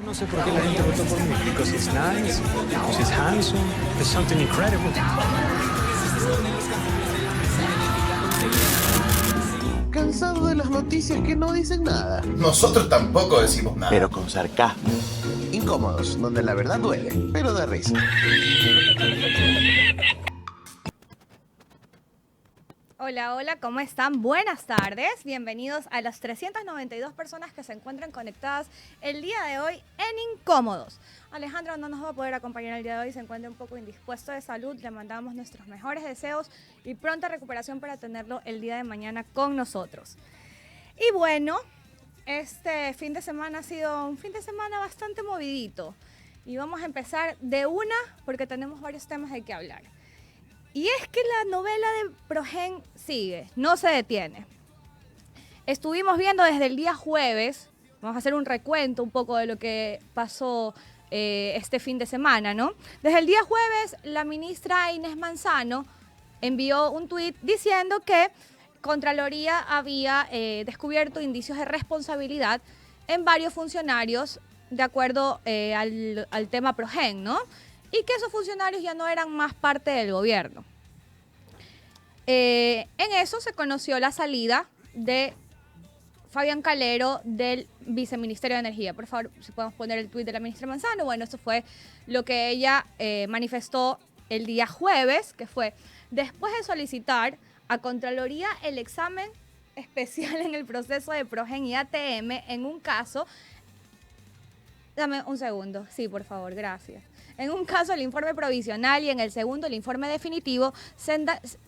No sé por qué la gente votó por mí. Because he's nice, because he's handsome, there's something incredible. Cansado de las noticias que no dicen nada. Nosotros tampoco decimos nada. Pero con sarcasmo. Incómodos, donde la verdad duele, pero da risa. Hola, hola, ¿cómo están? Buenas tardes. Bienvenidos a las 392 personas que se encuentran conectadas el día de hoy en Incómodos. Alejandro no nos va a poder acompañar el día de hoy, se encuentra un poco indispuesto de salud. Le mandamos nuestros mejores deseos y pronta recuperación para tenerlo el día de mañana con nosotros. Y bueno, este fin de semana ha sido un fin de semana bastante movidito. Y vamos a empezar de una porque tenemos varios temas de qué hablar. Y es que la novela de Progen sigue, no se detiene. Estuvimos viendo desde el día jueves, vamos a hacer un recuento un poco de lo que pasó este fin de semana, ¿no? Desde el día jueves, la ministra Inés Manzano envió un tuit diciendo que Contraloría había descubierto indicios de responsabilidad en varios funcionarios de acuerdo al tema Progen, ¿no? Y que esos funcionarios ya no eran más parte del gobierno. En eso se conoció la salida de Fabián Calero del Viceministerio de Energía. Por favor, si podemos poner el tuit de la ministra Manzano. Bueno, eso fue lo que ella manifestó el día jueves, que fue después de solicitar a Contraloría el examen especial en el proceso de Progen y ATM en un caso. Dame un segundo. Sí, por favor, gracias. En un caso, el informe provisional y en el segundo, el informe definitivo,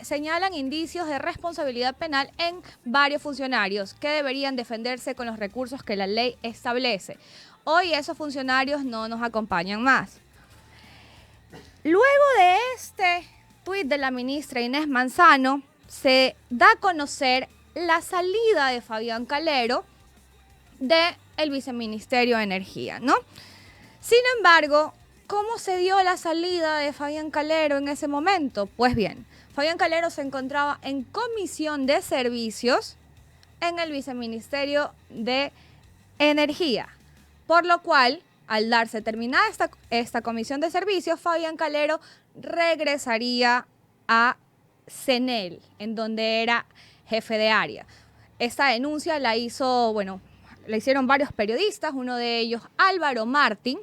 señalan indicios de responsabilidad penal en varios funcionarios que deberían defenderse con los recursos que la ley establece. Hoy esos funcionarios no nos acompañan más. Luego de este tuit de la ministra Inés Manzano, se da a conocer la salida de Fabián Calero del Viceministerio de Energía, ¿no? Sin embargo, ¿cómo se dio la salida de Fabián Calero en ese momento? Pues bien, Fabián Calero se encontraba en comisión de servicios en el Viceministerio de Energía, por lo cual, al darse terminada esta comisión de servicios, Fabián Calero regresaría a CENEL, en donde era jefe de área. Esta denuncia la hicieron varios periodistas, uno de ellos Álvaro Martín,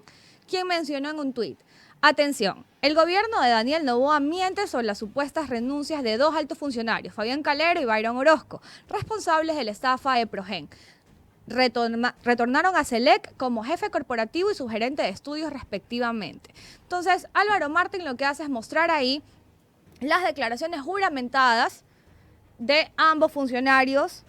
quien mencionó en un tuit: atención, el gobierno de Daniel Noboa miente sobre las supuestas renuncias de dos altos funcionarios, Fabián Calero y Byron Orozco, responsables de la estafa de Progen. Retornaron a SELEC como jefe corporativo y subgerente de estudios respectivamente. Entonces, Álvaro Martín lo que hace es mostrar ahí las declaraciones juramentadas de ambos funcionarios,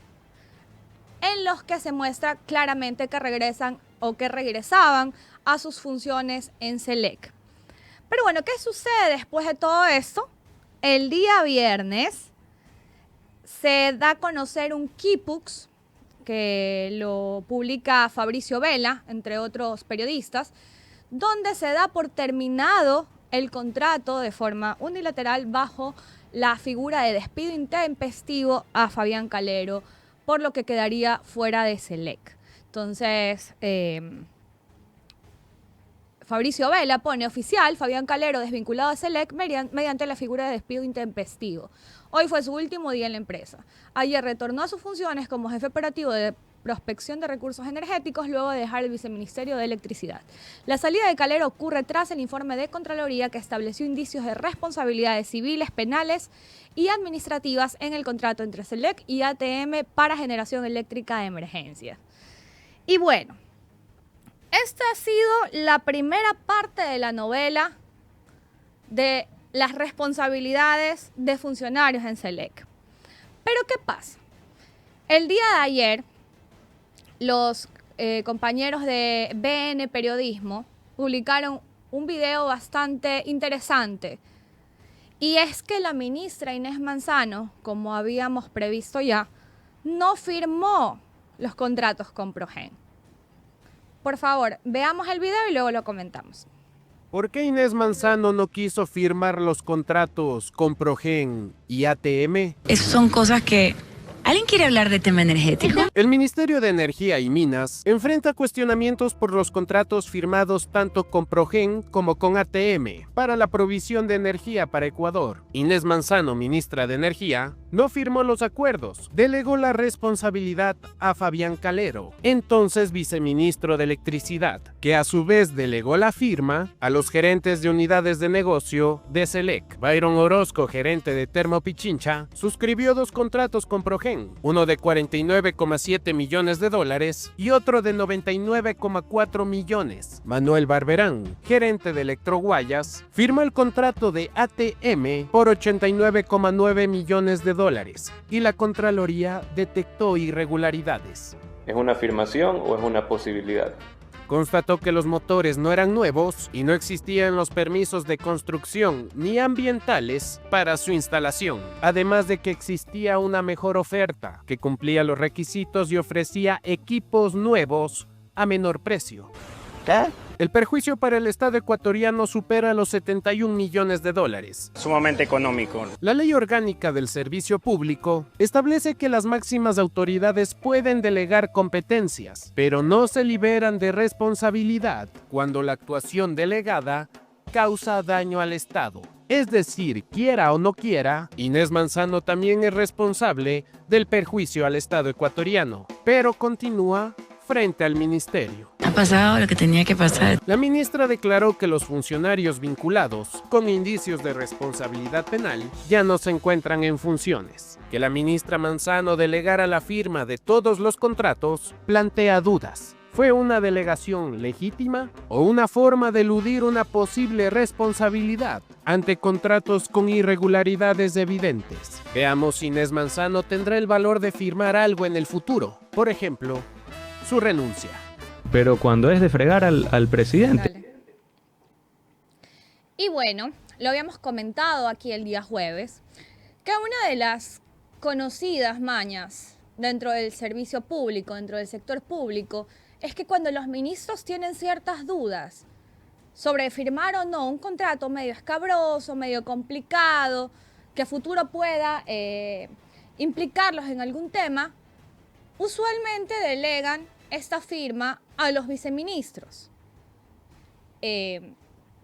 en los que se muestra claramente que regresan o que regresaban a sus funciones en SELEC. Pero bueno, ¿qué sucede después de todo esto? El día viernes se da a conocer un Kipux que lo publica Fabricio Vela, entre otros periodistas, donde se da por terminado el contrato de forma unilateral bajo la figura de despido intempestivo a Fabián Calero, por lo que quedaría fuera de SELEC. Entonces, Fabricio Vela pone oficial: Fabián Calero desvinculado a SELEC mediante la figura de despido intempestivo. Hoy fue su último día en la empresa. Ayer retornó a sus funciones como jefe operativo de prospección de recursos energéticos luego de dejar el Viceministerio de Electricidad. La salida de Calero ocurre tras el informe de Contraloría que estableció indicios de responsabilidades civiles, penales y administrativas en el contrato entre SELEC y ATM para generación eléctrica de emergencia. Y bueno, esta ha sido la primera parte de la novela de las responsabilidades de funcionarios en SELEC. Pero ¿qué pasa? El día de ayer, los compañeros de BN Periodismo publicaron un video bastante interesante. Y es que la ministra Inés Manzano, como habíamos previsto ya, no firmó los contratos con Progen. Por favor, veamos el video y luego lo comentamos. ¿Por qué Inés Manzano no quiso firmar los contratos con Progen y ATM? Esas son cosas que ¿Alguien quiere hablar de tema energético? El Ministerio de Energía y Minas enfrenta cuestionamientos por los contratos firmados tanto con Progen como con ATM para la provisión de energía para Ecuador. Inés Manzano, ministra de Energía, no firmó los acuerdos, delegó la responsabilidad a Fabián Calero, entonces viceministro de Electricidad, que a su vez delegó la firma a los gerentes de unidades de negocio de Selec. Byron Orozco, gerente de Termo Pichincha, suscribió 2 contratos con Progen, uno de 49,7 millones de dólares y otro de 99,4 millones. Manuel Barberán, gerente de Electroguayas, firmó el contrato de ATM por 89,9 millones de dólares y la Contraloría detectó irregularidades. ¿Es una afirmación o es una posibilidad? Constató que los motores no eran nuevos y no existían los permisos de construcción ni ambientales para su instalación, además de que existía una mejor oferta que cumplía los requisitos y ofrecía equipos nuevos a menor precio. ¿Qué? El perjuicio para el Estado ecuatoriano supera los 71 millones de dólares. Sumamente económico. La Ley Orgánica del Servicio Público establece que las máximas autoridades pueden delegar competencias, pero no se liberan de responsabilidad cuando la actuación delegada causa daño al Estado. Es decir, quiera o no quiera, Inés Manzano también es responsable del perjuicio al Estado ecuatoriano, pero continúa frente al ministerio. Ha pasado lo que tenía que pasar. La ministra declaró que los funcionarios vinculados con indicios de responsabilidad penal ya no se encuentran en funciones. Que la ministra Manzano delegara la firma de todos los contratos plantea dudas. ¿Fue una delegación legítima o una forma de eludir una posible responsabilidad ante contratos con irregularidades evidentes? Veamos si Inés Manzano tendrá el valor de firmar algo en el futuro. Por ejemplo, su renuncia. Pero cuando es de fregar al presidente. Dale. Y bueno, lo habíamos comentado aquí el día jueves, que una de las conocidas mañas dentro del servicio público, dentro del sector público, es que cuando los ministros tienen ciertas dudas sobre firmar o no un contrato medio escabroso, medio complicado, que a futuro pueda implicarlos en algún tema, usualmente delegan esta firma a los viceministros.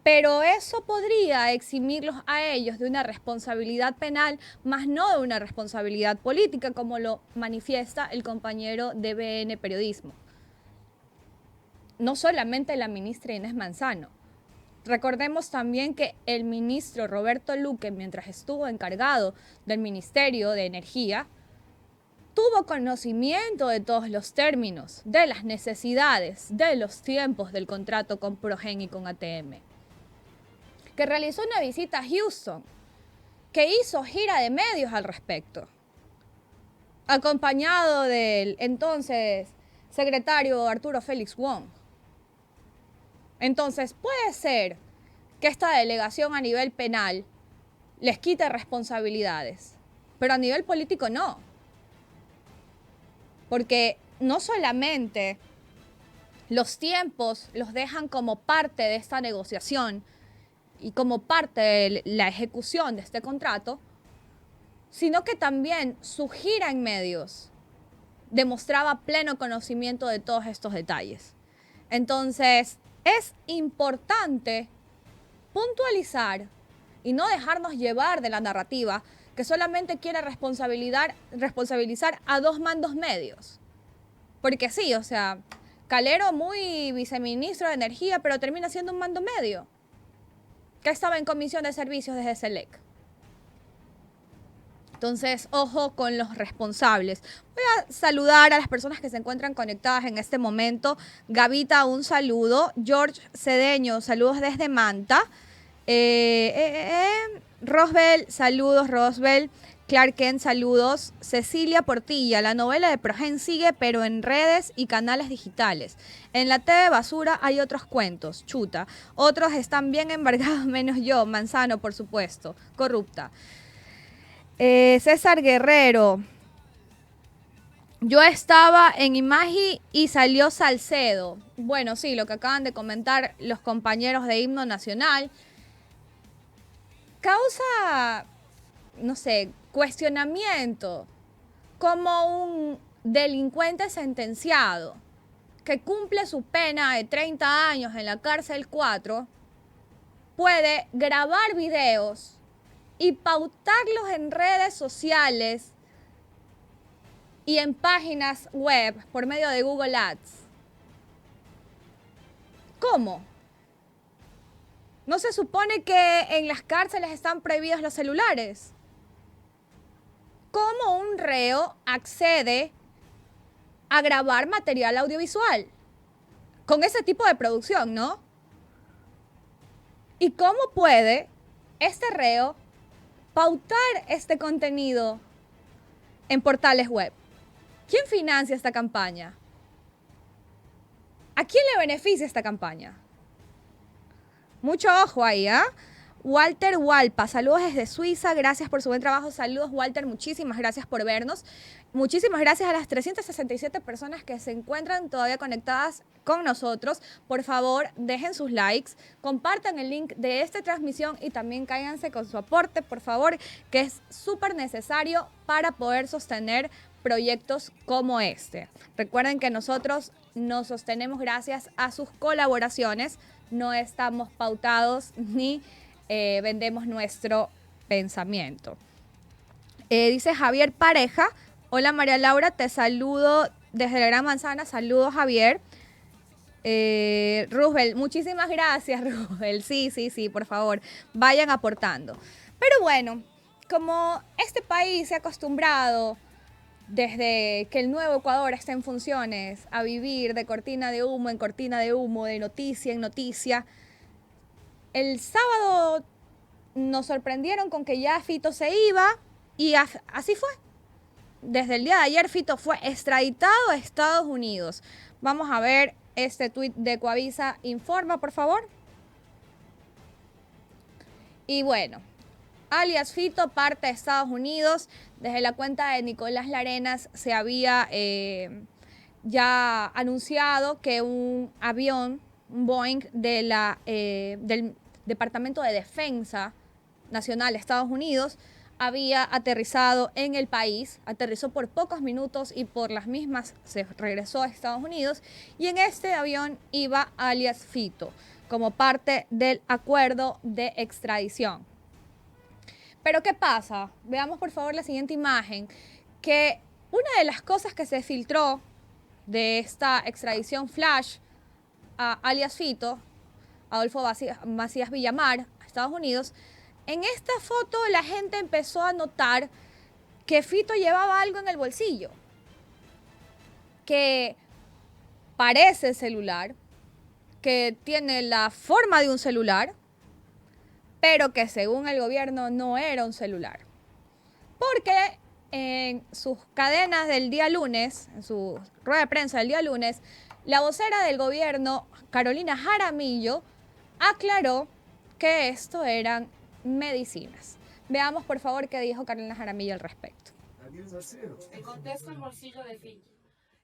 Pero eso podría eximirlos a ellos de una responsabilidad penal, más no de una responsabilidad política, como lo manifiesta el compañero de BN Periodismo. No solamente la ministra Inés Manzano. Recordemos también que el ministro Roberto Luque, mientras estuvo encargado del Ministerio de Energía, tuvo conocimiento de todos los términos, de las necesidades, de los tiempos del contrato con Progen y con ATM. Que realizó una visita a Houston, que hizo gira de medios al respecto, acompañado del entonces secretario Arturo Félix Wong. Entonces, puede ser que esta delegación a nivel penal les quite responsabilidades, pero a nivel político no. Porque no solamente los tiempos los dejan como parte de esta negociación y como parte de la ejecución de este contrato, sino que también su gira en medios demostraba pleno conocimiento de todos estos detalles. Entonces, es importante puntualizar y no dejarnos llevar de la narrativa que solamente quiere responsabilizar a dos mandos medios. Porque sí, o sea, Calero muy viceministro de Energía, pero termina siendo un mando medio, que estaba en comisión de servicios desde Selec. Entonces, ojo con los responsables. Voy a saludar a las personas que se encuentran conectadas en este momento. Gavita, un saludo. George Cedeño, saludos desde Manta. Rosbel, saludos, Rosbel. Clark Kent, saludos. Cecilia Portilla, la novela de Progen sigue, pero en redes y canales digitales. En la TV basura hay otros cuentos, chuta. Otros están bien embargados, menos yo. Manzano, por supuesto, corrupta. César Guerrero. Yo estaba en Imagi y salió Salcedo. Bueno, sí, lo que acaban de comentar los compañeros de Himno Nacional causa, no sé, cuestionamiento como un delincuente sentenciado que cumple su pena de 30 años en la cárcel 4 puede grabar videos y pautarlos en redes sociales y en páginas web por medio de Google Ads? ¿Cómo? ¿No se supone que en las cárceles están prohibidos los celulares? ¿Cómo un reo accede a grabar material audiovisual con ese tipo de producción, no? ¿Y cómo puede este reo pautar este contenido en portales web? ¿Quién financia esta campaña? ¿A quién le beneficia esta campaña? Mucho ojo ahí, ¿ah? Walter Walpa, saludos desde Suiza, gracias por su buen trabajo. Saludos, Walter, muchísimas gracias por vernos. Muchísimas gracias a las 367 personas que se encuentran todavía conectadas con nosotros. Por favor, dejen sus likes, compartan el link de esta transmisión y también cáiganse con su aporte, por favor, que es súper necesario para poder sostener proyectos como este. Recuerden que nosotros nos sostenemos gracias a sus colaboraciones, no estamos pautados ni vendemos nuestro pensamiento. Dice Javier Pareja, hola María Laura, te saludo desde la Gran Manzana, saludos Javier. Roosevelt, muchísimas gracias Roosevelt, sí, por favor, vayan aportando. Pero bueno, como este país se ha acostumbrado desde que el nuevo Ecuador está en funciones a vivir de cortina de humo en cortina de humo, de noticia en noticia, el sábado nos sorprendieron con que ya Fito se iba y así fue. Desde el día de ayer Fito fue extraditado a Estados Unidos. Vamos a ver este tuit de Coavisa Informa, por favor. Y bueno, alias Fito parte de Estados Unidos. Desde la cuenta de Nicolás Larenas se había ya anunciado que un avión, un Boeing del Departamento de Defensa Nacional de Estados Unidos, había aterrizado en el país, aterrizó por pocos minutos y por las mismas se regresó a Estados Unidos, y en este avión iba alias Fito como parte del acuerdo de extradición. Pero ¿qué pasa? Veamos por favor la siguiente imagen, que una de las cosas que se filtró de esta extradición flash a alias Fito, Adolfo Macías Villamar, a Estados Unidos, en esta foto la gente empezó a notar que Fito llevaba algo en el bolsillo, que parece celular, que tiene la forma de un celular, pero que según el gobierno no era un celular. Porque en sus cadenas del día lunes, en su rueda de prensa del día lunes, la vocera del gobierno, Carolina Jaramillo, aclaró que esto eran medicinas. Veamos, por favor, qué dijo Carolina Jaramillo al respecto. Te contesto el bolsillo de Fito.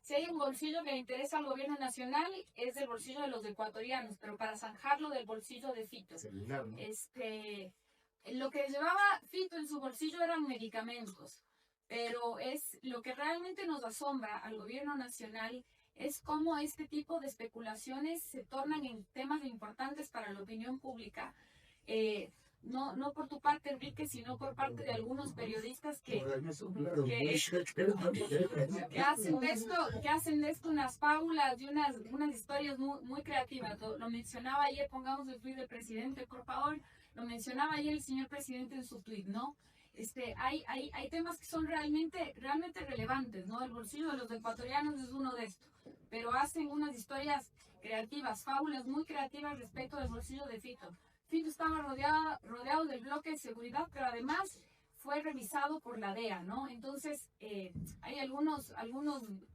Si hay un bolsillo que le interesa al gobierno nacional, es el bolsillo de los ecuatorianos, pero para zanjarlo del bolsillo de Fito. Celular, ¿no? Lo que llevaba Fito en su bolsillo eran medicamentos, pero es lo que realmente nos asombra al gobierno nacional es cómo este tipo de especulaciones se tornan en temas importantes para la opinión pública. No por tu parte, Enrique, sino por parte de algunos periodistas que hacen de esto unas fábulas y unas historias muy creativas. Lo mencionaba ayer, pongamos el tuit del presidente, por favor, lo mencionaba ayer el señor presidente en su tuit, ¿no? Hay temas que son realmente relevantes, ¿no? El bolsillo de los ecuatorianos es uno de estos, pero hacen unas historias creativas, fábulas muy creativas respecto del bolsillo de Fito. Fito estaba rodeado del bloque de seguridad, pero además fue revisado por la DEA, ¿no? Entonces, hay algunos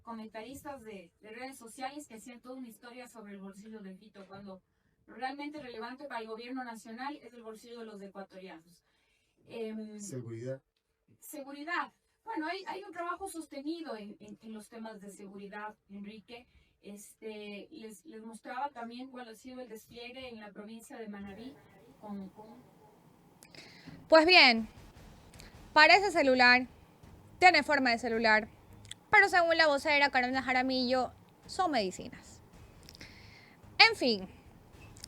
comentaristas de redes sociales que hacían toda una historia sobre el bolsillo de Fito, cuando lo realmente relevante para el gobierno nacional es el bolsillo de los ecuatorianos. Seguridad. Bueno, hay un trabajo sostenido en los temas de seguridad, Enrique. Les mostraba también cuál ha sido el despliegue en la provincia de Manabí. Pues bien, para ese celular tiene forma de celular, pero según la vocera Carolina Jaramillo, son medicinas. En fin,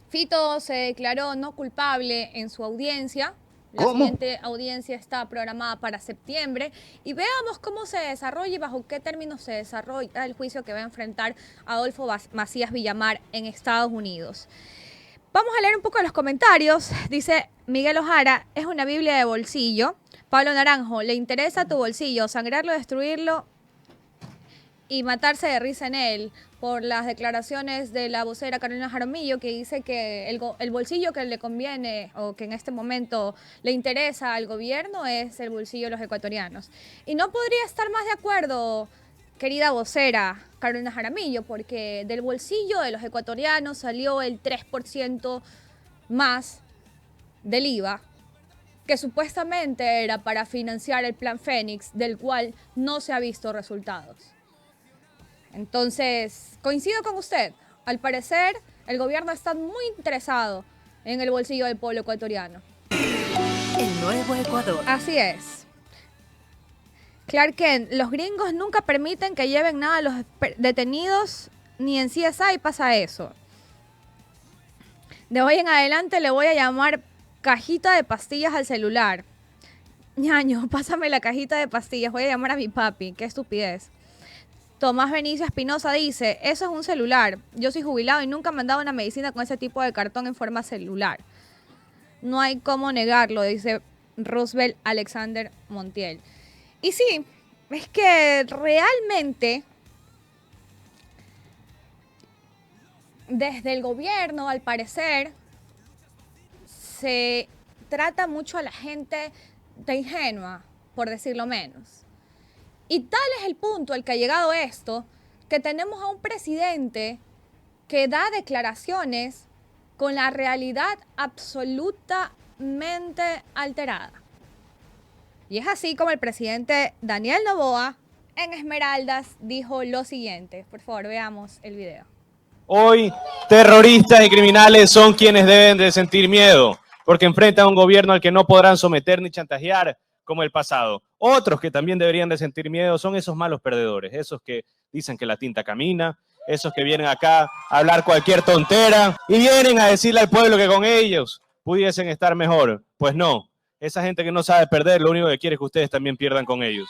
Fito se declaró no culpable en su audiencia. La siguiente audiencia está programada para septiembre y veamos cómo se desarrolla y bajo qué términos se desarrolla el juicio que va a enfrentar Adolfo Macías Villamar en Estados Unidos. Vamos a leer un poco los comentarios. Dice Miguel Ojara, es una Biblia de bolsillo. Pablo Naranjo, le interesa tu bolsillo, sangrarlo, destruirlo y matarse de risa en él por las declaraciones de la vocera Carolina Jaramillo, que dice que el bolsillo que le conviene o que en este momento le interesa al gobierno es el bolsillo de los ecuatorianos. Y no podría estar más de acuerdo, querida vocera Carolina Jaramillo, porque del bolsillo de los ecuatorianos salió el 3% más del IVA, que supuestamente era para financiar el Plan Fénix, del cual no se ha visto resultados. Entonces, coincido con usted. Al parecer, el gobierno está muy interesado en el bolsillo del pueblo ecuatoriano. El nuevo Ecuador. Así es. Clark Kent, los gringos nunca permiten que lleven nada a los detenidos, ni en CSI pasa eso. De hoy en adelante le voy a llamar cajita de pastillas al celular. Ñaño, pásame la cajita de pastillas, voy a llamar a mi papi, qué estupidez. Tomás Benicio Espinosa dice, eso es un celular. Yo soy jubilado y nunca me han dado una medicina con ese tipo de cartón en forma celular. No hay cómo negarlo, dice Roosevelt Alexander Montiel. Y sí, es que realmente desde el gobierno, al parecer, se trata mucho a la gente de ingenua, por decirlo menos. Y tal es el punto al que ha llegado esto, que tenemos a un presidente que da declaraciones con la realidad absolutamente alterada. Y es así como el presidente Daniel Noboa en Esmeraldas dijo lo siguiente. Por favor, veamos el video. Hoy, terroristas y criminales son quienes deben de sentir miedo, porque enfrentan a un gobierno al que no podrán someter ni chantajear como el pasado. Otros que también deberían de sentir miedo son esos malos perdedores, esos que dicen que la tinta camina, esos que vienen acá a hablar cualquier tontera y vienen a decirle al pueblo que con ellos pudiesen estar mejor. Pues no, esa gente que no sabe perder, lo único que quiere es que ustedes también pierdan con ellos.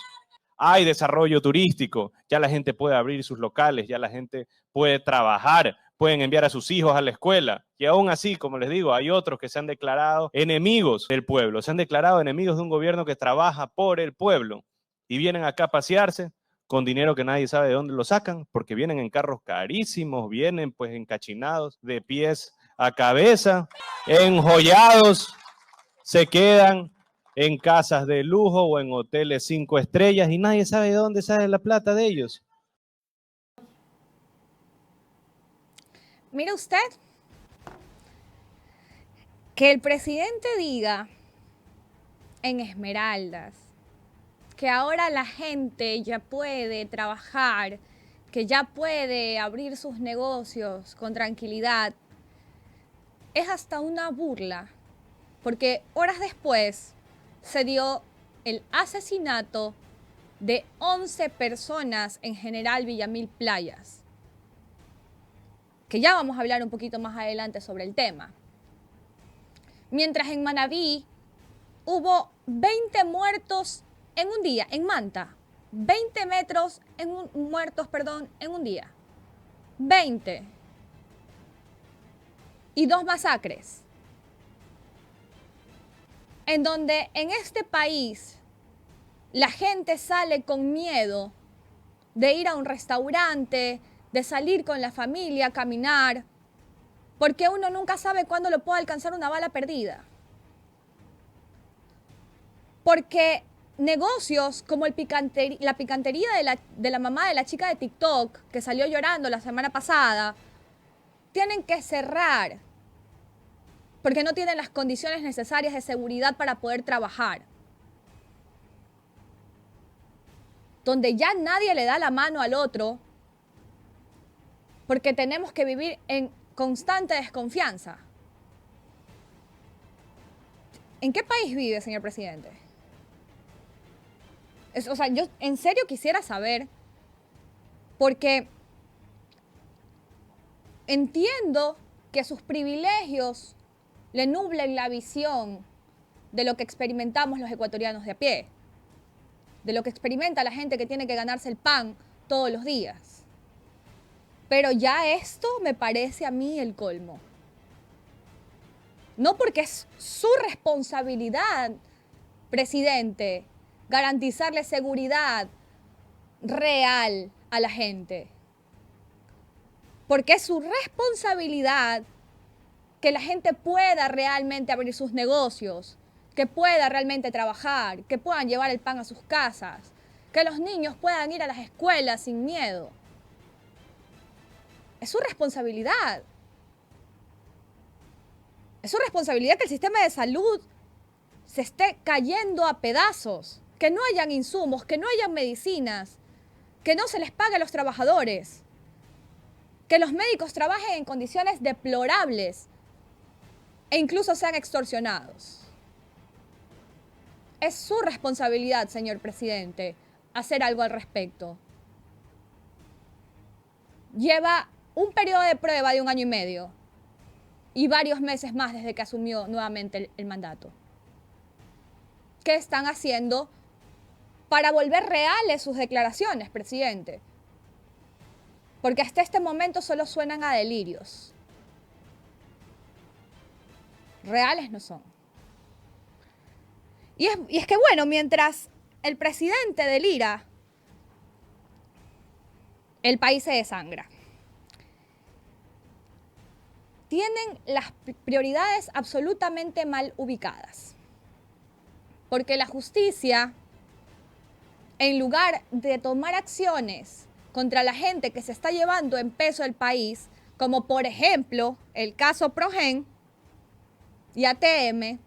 Hay desarrollo turístico, ya la gente puede abrir sus locales, ya la gente puede trabajar, pueden enviar a sus hijos a la escuela. Y aún así, como les digo, hay otros que se han declarado enemigos del pueblo, se han declarado enemigos de un gobierno que trabaja por el pueblo y vienen acá a pasearse con dinero que nadie sabe de dónde lo sacan, porque vienen en carros carísimos, vienen pues encachinados de pies a cabeza, enjollados, se quedan en casas de lujo o en hoteles 5 estrellas y nadie sabe de dónde sale la plata de ellos. Mire usted, que el presidente diga en Esmeraldas que ahora la gente ya puede trabajar, que ya puede abrir sus negocios con tranquilidad, es hasta una burla, porque horas después se dio el asesinato de 11 personas en General Villamil Playas, que ya vamos a hablar un poquito más adelante sobre el tema. Mientras en Manabí hubo 20 muertos en un día, en Manta, 20 muertos en un día, 20, y 2 masacres, en donde en este país la gente sale con miedo de ir a un restaurante, de salir con la familia a caminar, porque uno nunca sabe cuándo lo puede alcanzar una bala perdida. Porque negocios como la picantería de la mamá de la chica de TikTok, que salió llorando la semana pasada, tienen que cerrar, porque no tienen las condiciones necesarias de seguridad para poder trabajar. Donde ya nadie le da la mano al otro, porque tenemos que vivir en constante desconfianza. ¿En qué país vive, señor presidente? O sea, yo en serio quisiera saber, porque entiendo que sus privilegios le nublen la visión de lo que experimentamos los ecuatorianos de a pie, de lo que experimenta la gente que tiene que ganarse el pan todos los días. Pero ya esto me parece a mí el colmo. No, porque es su responsabilidad, presidente, garantizarle seguridad real a la gente. Porque es su responsabilidad que la gente pueda realmente abrir sus negocios, que pueda realmente trabajar, que puedan llevar el pan a sus casas, que los niños puedan ir a las escuelas sin miedo. Es su responsabilidad. Es su responsabilidad que el sistema de salud se esté cayendo a pedazos, que no hayan insumos, que no hayan medicinas, que no se les pague a los trabajadores, que los médicos trabajen en condiciones deplorables e incluso sean extorsionados. Es su responsabilidad, señor presidente, hacer algo al respecto. Lleva un periodo de prueba de 1 año y medio y varios meses más desde que asumió nuevamente el mandato. ¿Qué están haciendo para volver reales sus declaraciones, presidente? Porque hasta este momento solo suenan a delirios. Reales no son. Y es que bueno, mientras el presidente delira, el país se desangra. Tienen las prioridades absolutamente mal ubicadas. Porque la justicia, en lugar de tomar acciones contra la gente que se está llevando en peso el país, como por ejemplo el caso Progen y ATM,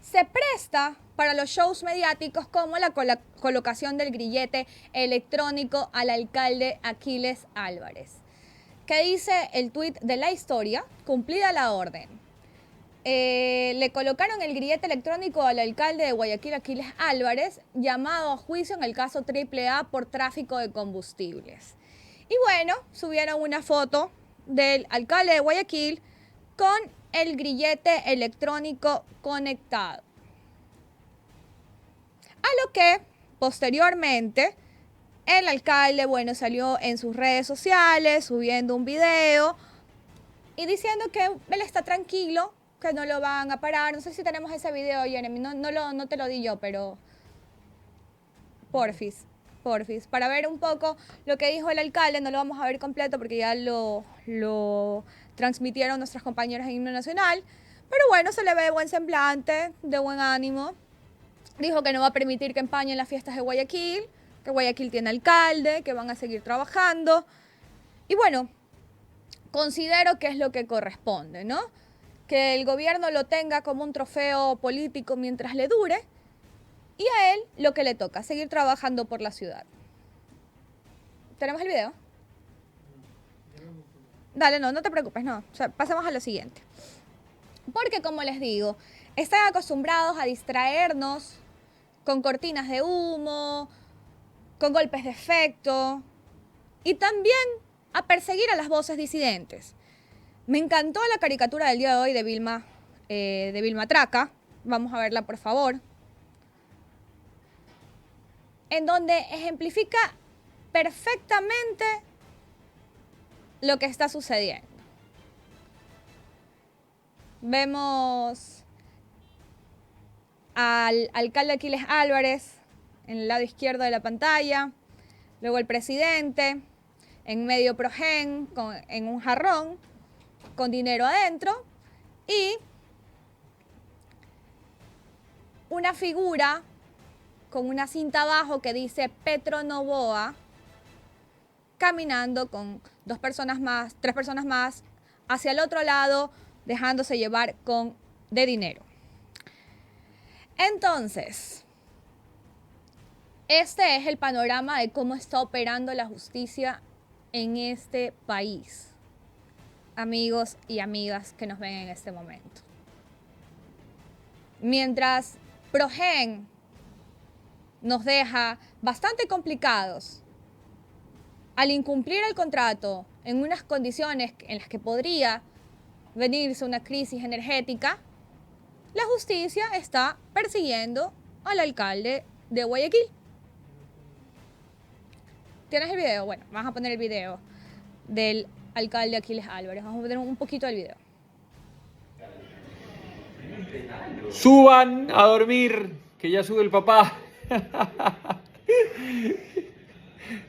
se presta para los shows mediáticos como la colocación del grillete electrónico al alcalde Aquiles Álvarez. ¿Qué dice el tuit de La Historia? Cumplida la orden. Le colocaron el grillete electrónico al alcalde de Guayaquil, Aquiles Álvarez, llamado a juicio en el caso AAA por tráfico de combustibles. Y bueno, subieron una foto del alcalde de Guayaquil con el grillete electrónico conectado. A lo que, posteriormente, el alcalde, bueno, salió en sus redes sociales subiendo un video y diciendo que él está tranquilo, que no lo van a parar. No sé si tenemos ese video, Jeremy, no te lo di yo, pero porfis, para ver un poco lo que dijo el alcalde. No lo vamos a ver completo porque ya lo transmitieron nuestras compañeras en Himno Nacional, pero bueno, se le ve de buen semblante, de buen ánimo. Dijo que no va a permitir que empañen las fiestas de Guayaquil, que Guayaquil tiene alcalde, que van a seguir trabajando. Y bueno, considero que es lo que corresponde, ¿no? Que el gobierno lo tenga como un trofeo político mientras le dure, y a él lo que le toca, seguir trabajando por la ciudad. ¿Tenemos el video? Dale, no te preocupes, no. O sea, pasemos a lo siguiente. Porque, como les digo, están acostumbrados a distraernos con cortinas de humo, con golpes de efecto y también a perseguir a las voces disidentes. Me encantó la caricatura del día de hoy de Vilma Traca. Vamos a verla, por favor. En donde ejemplifica perfectamente lo que está sucediendo. Vemos al alcalde Aquiles Álvarez en el lado izquierdo de la pantalla, luego el presidente, en medio Progen, en un jarrón, con dinero adentro, y una figura con una cinta abajo que dice Petro Novoa, caminando con 2 personas más, 3 personas más, hacia el otro lado, dejándose llevar de dinero. Entonces, este es el panorama de cómo está operando la justicia en este país, amigos y amigas que nos ven en este momento. Mientras Progen nos deja bastante complicados al incumplir el contrato en unas condiciones en las que podría venirse una crisis energética, la justicia está persiguiendo al alcalde de Guayaquil. ¿Tienes el video? Bueno, vamos a poner el video del alcalde Aquiles Álvarez. Vamos a poner un poquito del video. Suban a dormir, que ya sube el papá.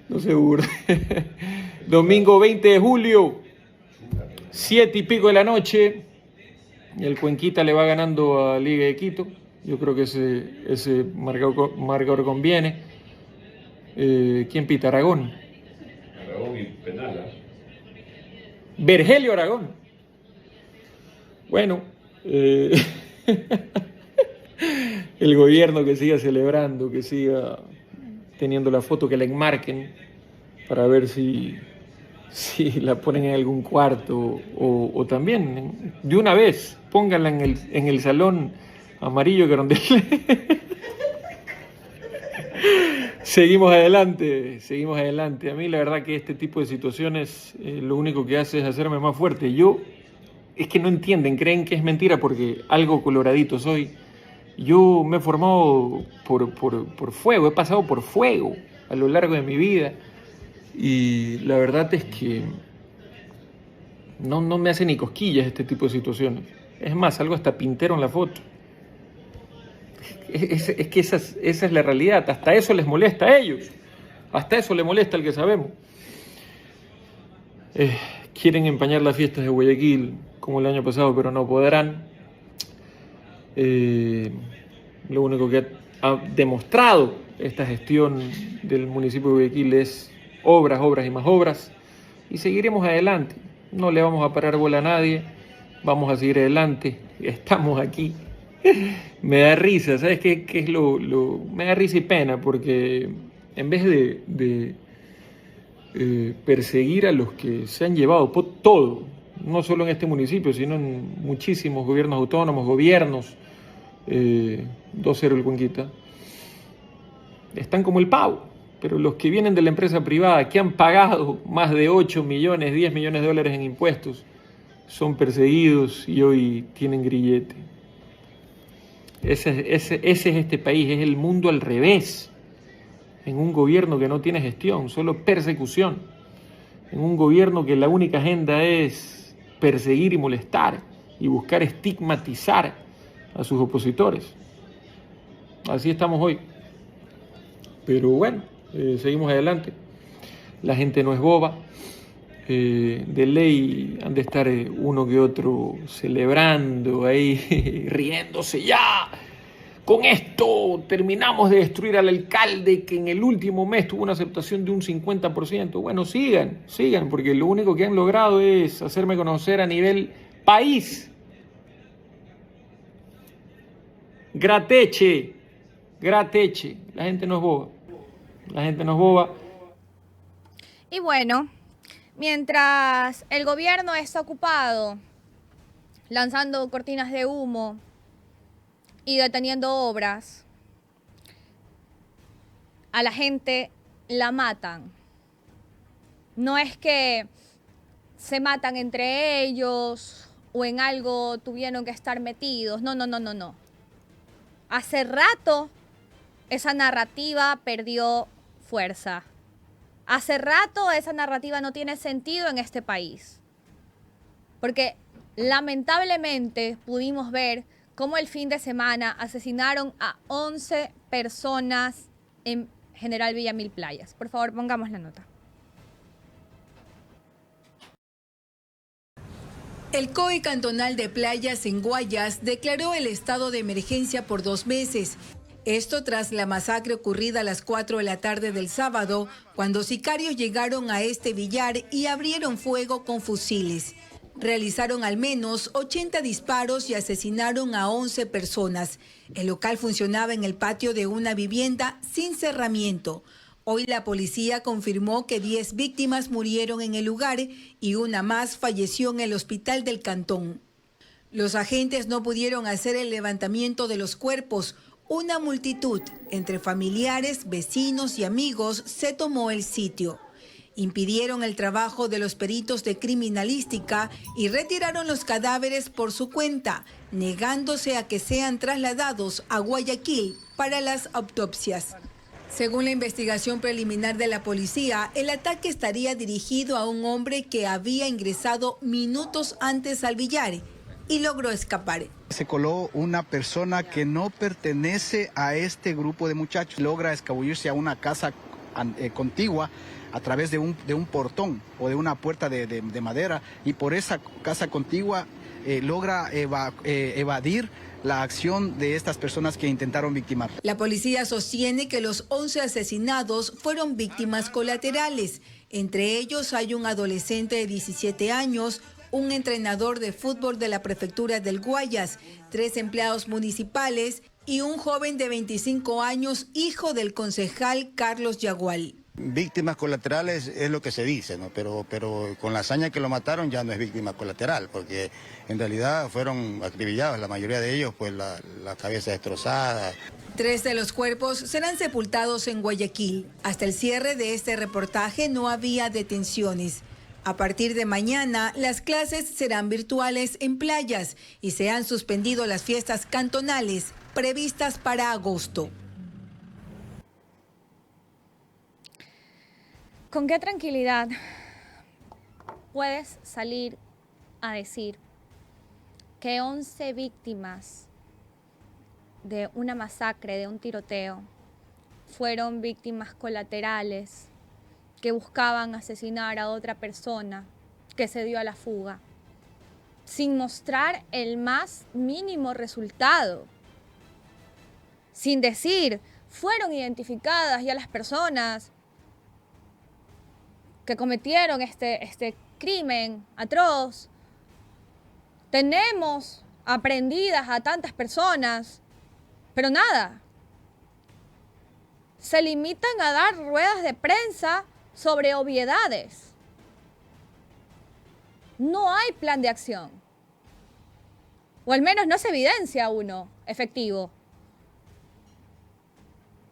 No seguro. Domingo 20 de julio, 7 y pico de la noche. El Cuenquita le va ganando a Liga de Quito. Yo creo que ese marcador conviene. ¿Quién pita? Aragón. Aragón y Penala. Vergelio Aragón. Bueno, el gobierno que siga celebrando, que siga teniendo la foto, que la enmarquen para ver si la ponen en algún cuarto o también de una vez pónganla en el salón amarillo que donde seguimos adelante. A mí la verdad que este tipo de situaciones lo único que hace es hacerme más fuerte. Es que no entienden, creen que es mentira porque algo coloradito soy. Yo me he formado por fuego, he pasado por fuego a lo largo de mi vida y la verdad es que no me hace ni cosquillas este tipo de situaciones. Es más, algo hasta pintero en la foto. Es que esa es la realidad. Hasta eso les molesta a ellos. Hasta eso le molesta al que sabemos. Quieren empañar las fiestas de Guayaquil como el año pasado, pero no podrán. Lo único que ha demostrado esta gestión del municipio de Guayaquil es obras y más obras. Y seguiremos adelante. No le vamos a parar bola a nadie. Vamos a seguir adelante. Estamos aquí. Me da risa, ¿sabes qué es me da risa y pena porque en vez de perseguir a los que se han llevado todo, no solo en este municipio, sino en muchísimos gobiernos autónomos, gobiernos, 2-0 el Cuenquita, están como el pavo, pero los que vienen de la empresa privada, que han pagado más de 8 millones, 10 millones de dólares en impuestos, son perseguidos y hoy tienen grillete. Ese es este país, es el mundo al revés. En un gobierno que no tiene gestión, solo persecución. En un gobierno que la única agenda es perseguir y molestar y buscar estigmatizar a sus opositores. Así estamos hoy. Pero bueno, seguimos adelante. La gente no es boba. De ley han de estar uno que otro celebrando ahí, riéndose ya. Con esto terminamos de destruir al alcalde que en el último mes tuvo una aceptación de un 50%. Bueno, sigan, porque lo único que han logrado es hacerme conocer a nivel país. Grateche. La gente no es boba. Y bueno, mientras el gobierno está ocupado lanzando cortinas de humo y deteniendo obras, a la gente la matan. No es que se matan entre ellos o en algo tuvieron que estar metidos. No. Hace rato esa narrativa perdió fuerza. Hace rato esa narrativa no tiene sentido en este país. Porque lamentablemente pudimos ver cómo el fin de semana asesinaron a 11 personas en General Villamil Playas. Por favor, pongamos la nota. El COE cantonal de Playas en Guayas declaró el estado de emergencia por 2 meses. Esto tras la masacre ocurrida a las 4 de la tarde del sábado, cuando sicarios llegaron a este billar y abrieron fuego con fusiles. Realizaron al menos 80 disparos y asesinaron a 11 personas. El local funcionaba en el patio de una vivienda sin cerramiento. Hoy la policía confirmó que 10 víctimas murieron en el lugar y una más falleció en el hospital del cantón. Los agentes no pudieron hacer el levantamiento de los cuerpos. Una multitud, entre familiares, vecinos y amigos, se tomó el sitio. Impidieron el trabajo de los peritos de criminalística y retiraron los cadáveres por su cuenta, negándose a que sean trasladados a Guayaquil para las autopsias. Según la investigación preliminar de la policía, el ataque estaría dirigido a un hombre que había ingresado minutos antes al billar y logró escapar. Se coló una persona que no pertenece a este grupo de muchachos. Logra escabullirse a una casa contigua a través de un portón o de una puerta de madera, y por esa casa contigua logra evadir la acción de estas personas que intentaron victimar. La policía sostiene que los 11 asesinados fueron víctimas colaterales. Entre ellos hay un adolescente de 17 años, un entrenador de fútbol de la prefectura del Guayas, 3 empleados municipales y un joven de 25 años, hijo del concejal Carlos Yagual. Víctimas colaterales es lo que se dice, ¿no? Pero con la hazaña que lo mataron ya no es víctima colateral, porque en realidad fueron acribillados, la mayoría de ellos, pues la cabeza destrozada. 3 de los cuerpos serán sepultados en Guayaquil. Hasta el cierre de este reportaje no había detenciones. A partir de mañana, las clases serán virtuales en playas y se han suspendido las fiestas cantonales previstas para agosto. ¿Con qué tranquilidad puedes salir a decir que 11 víctimas de una masacre, de un tiroteo, fueron víctimas colaterales que buscaban asesinar a otra persona que se dio a la fuga, sin mostrar el más mínimo resultado, sin decir, fueron identificadas ya las personas que cometieron este crimen atroz, tenemos aprehendidas a tantas personas, pero nada. Se limitan a dar ruedas de prensa sobre obviedades. No hay plan de acción. O al menos no se evidencia uno efectivo.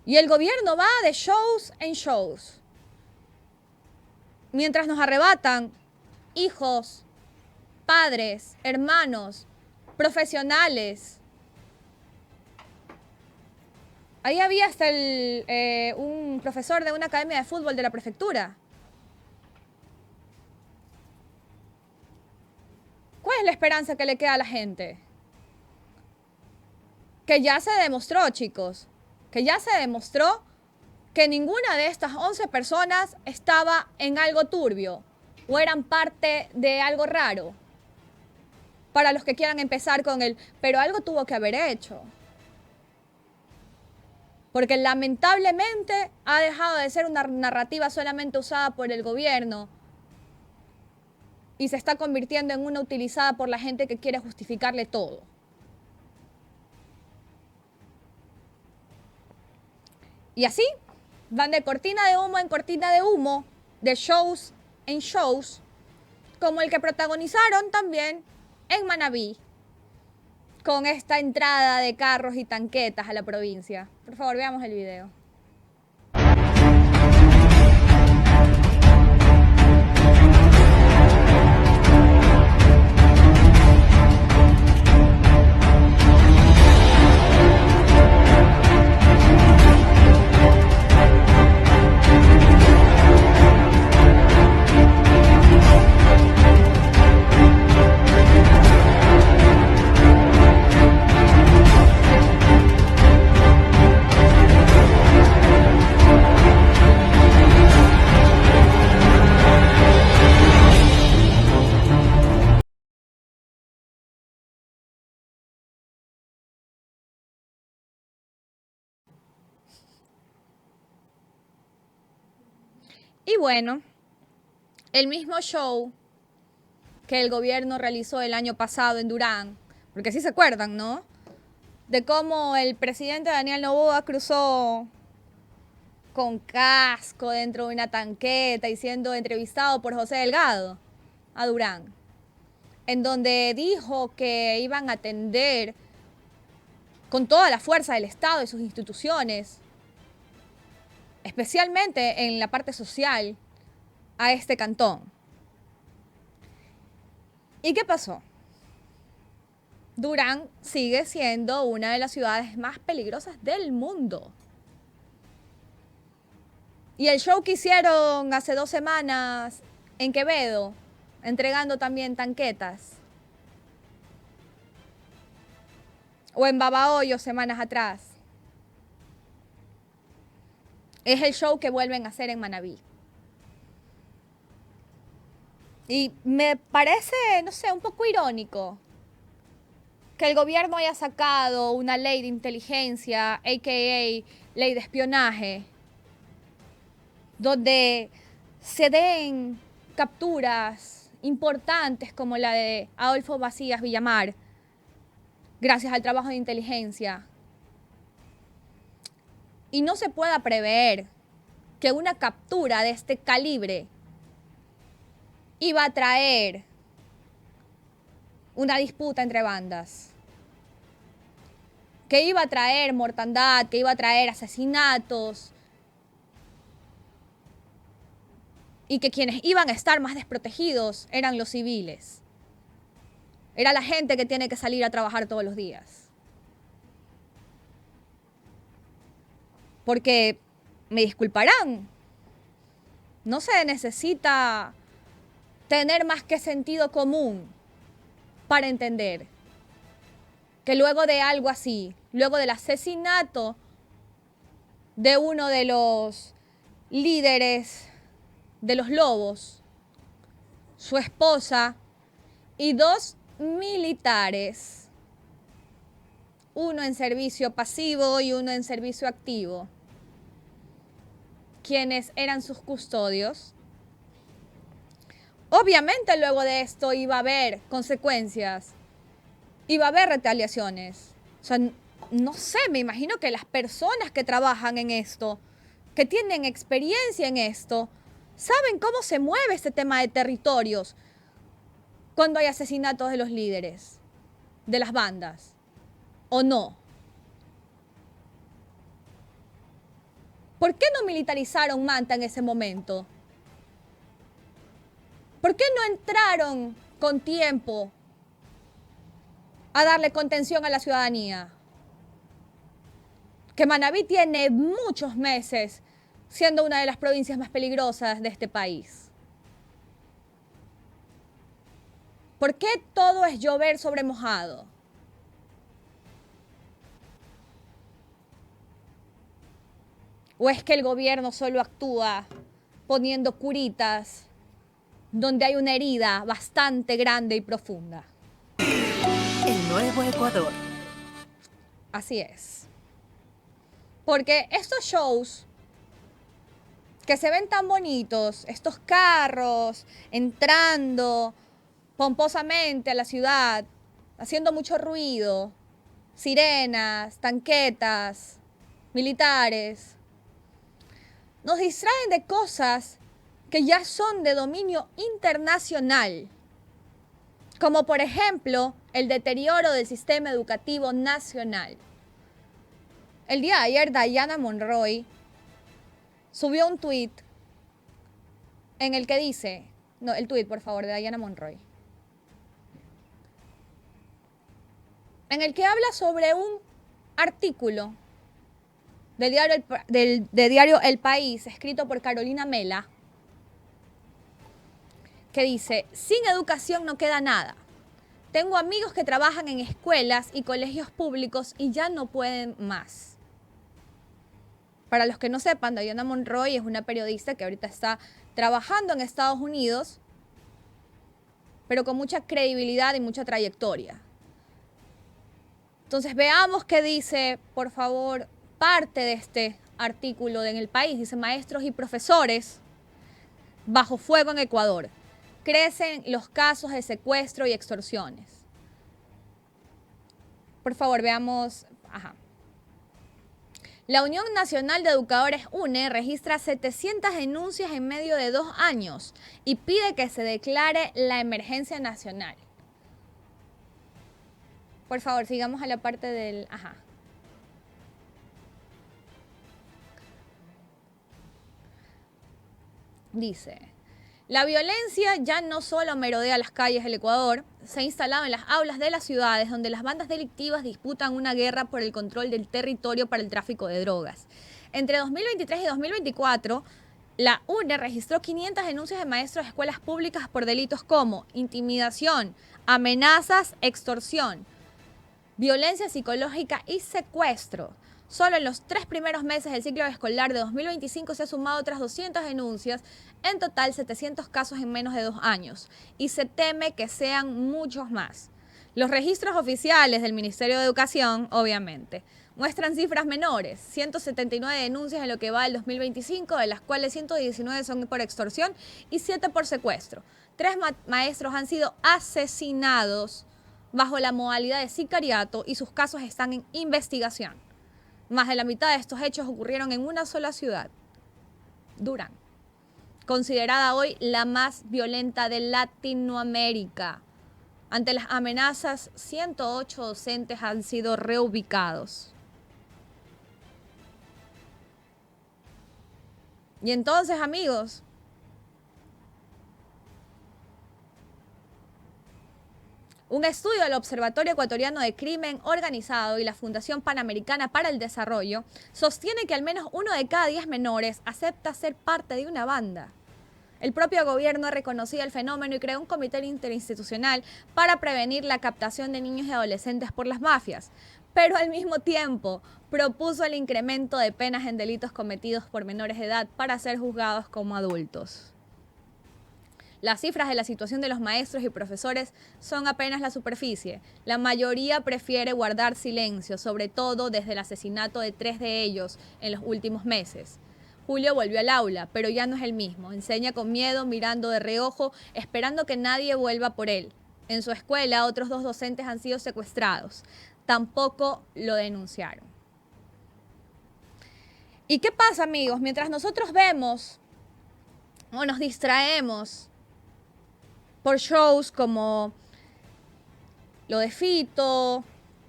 Y el gobierno va de shows en shows. Mientras nos arrebatan hijos, padres, hermanos, profesionales. Ahí había hasta un profesor de una academia de fútbol de la prefectura. ¿Cuál es la esperanza que le queda a la gente? Que ya se demostró, chicos, que ya se demostró que ninguna de estas 11 personas estaba en algo turbio o eran parte de algo raro. Para los que quieran empezar con pero algo tuvo que haber hecho. Porque lamentablemente ha dejado de ser una narrativa solamente usada por el gobierno y se está convirtiendo en una utilizada por la gente que quiere justificarle todo. Y así van de cortina de humo en cortina de humo, de shows en shows, como el que protagonizaron también en Manabí, con esta entrada de carros y tanquetas a la provincia. Por favor, veamos el video. Y bueno, el mismo show que el gobierno realizó el año pasado en Durán, porque sí se acuerdan, ¿no? De cómo el presidente Daniel Noboa cruzó con casco dentro de una tanqueta y siendo entrevistado por José Delgado a Durán, en donde dijo que iban a atender con toda la fuerza del Estado y sus instituciones, especialmente en la parte social, a este cantón. ¿Y qué pasó? Durán sigue siendo una de las ciudades más peligrosas del mundo. Y el show que hicieron hace 2 semanas en Quevedo, entregando también tanquetas, o en Babahoyo semanas atrás, es el show que vuelven a hacer en Manabí. Y me parece, no sé, un poco irónico que el gobierno haya sacado una ley de inteligencia, a.k.a. ley de espionaje, donde se den capturas importantes como la de Adolfo Macías Villamar, gracias al trabajo de inteligencia. Y no se pueda prever que una captura de este calibre iba a traer una disputa entre bandas, que iba a traer mortandad, que iba a traer asesinatos, y que quienes iban a estar más desprotegidos eran los civiles. Era la gente que tiene que salir a trabajar todos los días. Porque, me disculparán, no se necesita tener más que sentido común para entender que luego de algo así, luego del asesinato de uno de los líderes de los Lobos, su esposa y 2 militares, uno en servicio pasivo y uno en servicio activo, quienes eran sus custodios. Obviamente luego de esto iba a haber consecuencias, iba a haber retaliaciones. O sea, no sé, me imagino que las personas que trabajan en esto, que tienen experiencia en esto, saben cómo se mueve este tema de territorios cuando hay asesinatos de los líderes, de las bandas, ¿o no? ¿Por qué no militarizaron Manta en ese momento? ¿Por qué no entraron con tiempo a darle contención a la ciudadanía? Que Manabí tiene muchos meses siendo una de las provincias más peligrosas de este país. ¿Por qué todo es llover sobre mojado? ¿O es que el gobierno solo actúa poniendo curitas donde hay una herida bastante grande y profunda? El nuevo Ecuador. Así es. Porque estos shows que se ven tan bonitos, estos carros entrando pomposamente a la ciudad, haciendo mucho ruido, sirenas, tanquetas, militares, nos distraen de cosas que ya son de dominio internacional, como por ejemplo el deterioro del sistema educativo nacional. El día de ayer, Diana Monroy subió un tuit en el que dice, no, el tuit, por favor, de Diana Monroy, en el que habla sobre un artículo del diario El País, escrito por Carolina Mela, que dice: sin educación no queda nada. Tengo amigos que trabajan en escuelas y colegios públicos y ya no pueden más. Para los que no sepan, Diana Monroy es una periodista que ahorita está trabajando en Estados Unidos, pero con mucha credibilidad y mucha trayectoria. Entonces veamos qué dice, por favor, parte de este artículo en El País. Dice: maestros y profesores bajo fuego en Ecuador. Crecen los casos de secuestro y extorsiones. Por favor, veamos. Ajá. La Unión Nacional de Educadores UNE registra 700 denuncias en medio de 2 años y pide que se declare la emergencia nacional. Por favor, sigamos a la parte del... Ajá. Dice, la violencia ya no solo merodea las calles del Ecuador, se ha instalado en las aulas de las ciudades donde las bandas delictivas disputan una guerra por el control del territorio para el tráfico de drogas. Entre 2023 y 2024, la UNE registró 500 denuncias de maestros de escuelas públicas por delitos como intimidación, amenazas, extorsión, violencia psicológica y secuestro. Solo en los 3 primeros meses del ciclo escolar de 2025 se ha sumado otras 200 denuncias, en total 700 casos en menos de 2 años, y se teme que sean muchos más. Los registros oficiales del Ministerio de Educación, obviamente, muestran cifras menores, 179 denuncias en lo que va del 2025, de las cuales 119 son por extorsión y 7 por secuestro. 3 maestros han sido asesinados bajo la modalidad de sicariato y sus casos están en investigación. Más de la mitad de estos hechos ocurrieron en una sola ciudad, Durán, considerada hoy la más violenta de Latinoamérica. Ante las amenazas, 108 docentes han sido reubicados. Y entonces, amigos, un estudio del Observatorio Ecuatoriano de Crimen Organizado y la Fundación Panamericana para el Desarrollo sostiene que al menos 1 de cada 10 menores acepta ser parte de una banda. El propio gobierno ha reconocido el fenómeno y creó un comité interinstitucional para prevenir la captación de niños y adolescentes por las mafias, pero al mismo tiempo propuso el incremento de penas en delitos cometidos por menores de edad para ser juzgados como adultos. Las cifras de la situación de los maestros y profesores son apenas la superficie. La mayoría prefiere guardar silencio, sobre todo desde el asesinato de 3 de ellos en los últimos meses. Julio volvió al aula, pero ya no es el mismo. Enseña con miedo, mirando de reojo, esperando que nadie vuelva por él. En su escuela, otros 2 docentes han sido secuestrados. Tampoco lo denunciaron. ¿Y qué pasa, amigos? Mientras nosotros vemos o nos distraemos por shows como lo de Fito,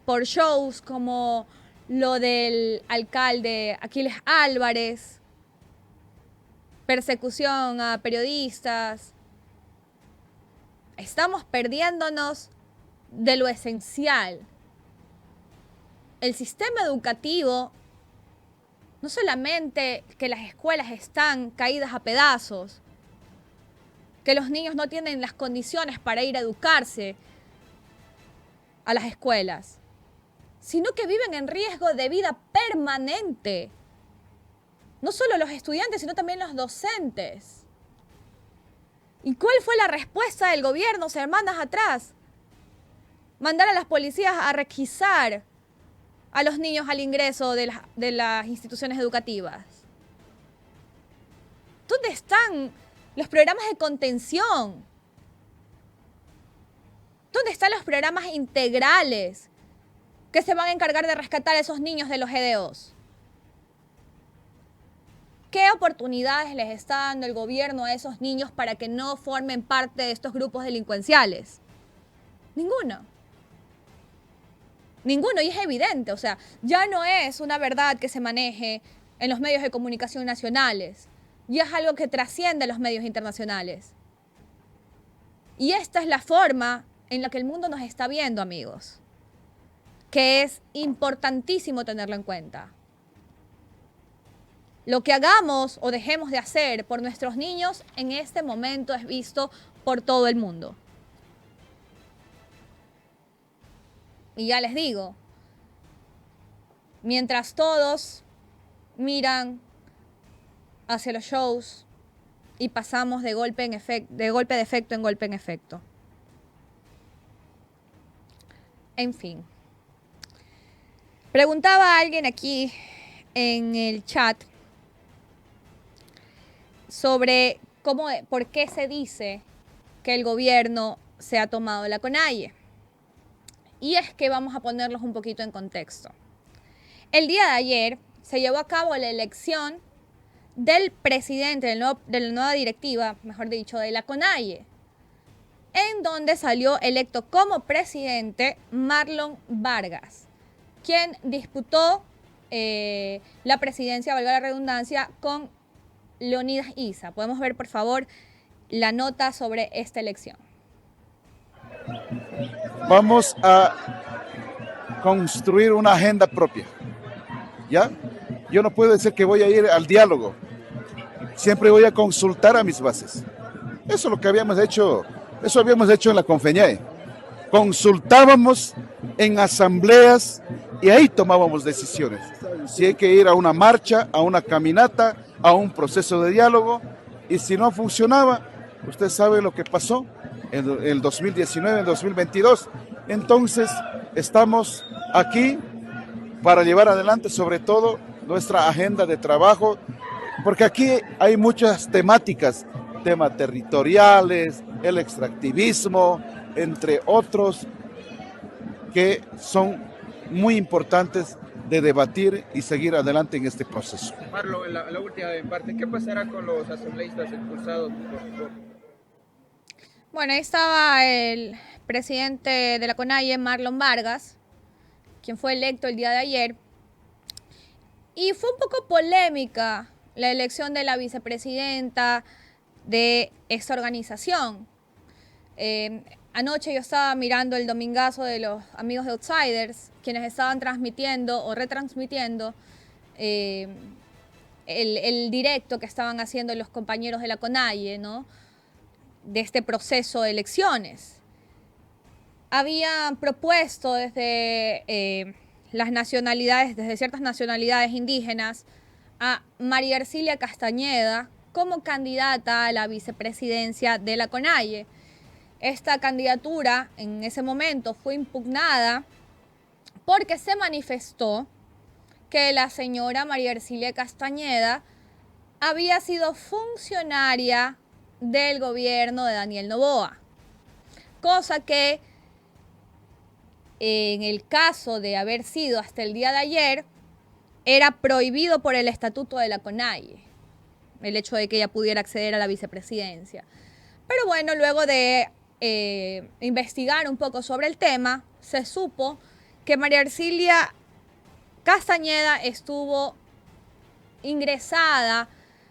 por shows como lo del alcalde Aquiles Álvarez, persecución a periodistas, estamos perdiéndonos de lo esencial. El sistema educativo, no solamente que las escuelas están caídas a pedazos, que los niños no tienen las condiciones para ir a educarse a las escuelas, sino que viven en riesgo de vida permanente. No solo los estudiantes, sino también los docentes. ¿Y cuál fue la respuesta del gobierno semanas atrás? Mandar a las policías a requisar a los niños al ingreso de las instituciones educativas. ¿Dónde están los programas de contención? ¿Dónde están los programas integrales que se van a encargar de rescatar a esos niños de los GDOs? ¿Qué oportunidades les está dando el gobierno a esos niños para que no formen parte de estos grupos delincuenciales? Ninguno. Ninguno, y es evidente, o sea, ya no es una verdad que se maneje en los medios de comunicación nacionales. Y es algo que trasciende los medios internacionales. Y esta es la forma en la que el mundo nos está viendo, amigos, que es importantísimo tenerlo en cuenta. Lo que hagamos o dejemos de hacer por nuestros niños en este momento es visto por todo el mundo. Y ya les digo, mientras todos miran hacia los shows y pasamos de golpe de efecto en golpe en efecto. En fin. Preguntaba a alguien aquí en el chat sobre por qué se dice que el gobierno se ha tomado la CONAIE. Y es que vamos a ponerlos un poquito en contexto. El día de ayer se llevó a cabo la elección del presidente de la nueva directiva, mejor dicho, de la CONAIE, en donde salió electo como presidente Marlon Vargas, quien disputó la presidencia, valga la redundancia, con Leonidas Issa. Podemos ver, por favor, la nota sobre esta elección. Vamos a construir una agenda propia, ¿ya? Yo no puedo decir que voy a ir al diálogo. Siempre voy a consultar a mis bases. Eso es lo que habíamos hecho en la Confeñae. Consultábamos en asambleas y ahí tomábamos decisiones. Si hay que ir a una marcha, a una caminata, a un proceso de diálogo, y si no funcionaba, usted sabe lo que pasó en el 2019, en 2022. Entonces, estamos aquí para llevar adelante sobre todo nuestra agenda de trabajo, porque aquí hay muchas temáticas, temas territoriales, el extractivismo, entre otros, que son muy importantes de debatir y seguir adelante en este proceso. Marlon, en la última parte, ¿qué pasará con los asambleístas expulsados? Bueno, ahí estaba el presidente de la CONAIE, Marlon Vargas, quien fue electo el día de ayer. Y fue un poco polémica la elección de la vicepresidenta de esta organización. Anoche yo estaba mirando el domingazo de los amigos de Outsiders, quienes estaban transmitiendo o retransmitiendo el directo que estaban haciendo los compañeros de la CONAIE, ¿no?, de este proceso de elecciones. Habían propuesto desde las nacionalidades, desde ciertas nacionalidades indígenas, a María Ercilia Castañeda como candidata a la vicepresidencia de la CONAIE. Esta candidatura en ese momento fue impugnada porque se manifestó que la señora María Ercilia Castañeda había sido funcionaria del gobierno de Daniel Noboa, cosa que en el caso de haber sido hasta el día de ayer era prohibido por el estatuto de la CONAIE, el hecho de que ella pudiera acceder a la vicepresidencia. Pero bueno, luego de investigar un poco sobre el tema, se supo que María Ercilia Castañeda estuvo ingresada